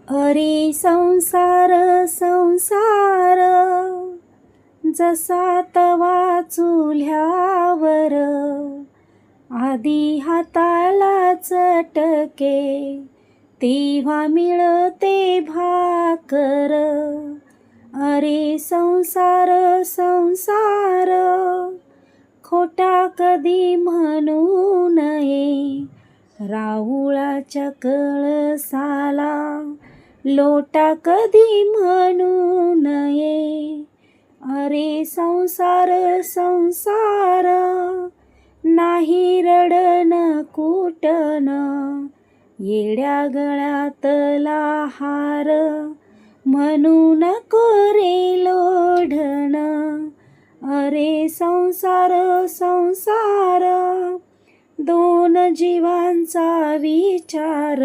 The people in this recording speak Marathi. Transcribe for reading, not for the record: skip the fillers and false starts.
अरे संसार संसार, जसा तवा चुल्ह्यावर, आधी हाताला चटके तेव्हा मिळते भाकर. अरे संसार संसार, खोटा कधी म्हणू नये. राहुळाच्या कळसाला लोटा कधी म्हणू नये. अरे संसार संसार, नाही रडणं कुटणं, येड्या गळ्यातला हार म्हणू नको रे लोढणं. अरे संसार संसार, दोन जीवांचा विचार.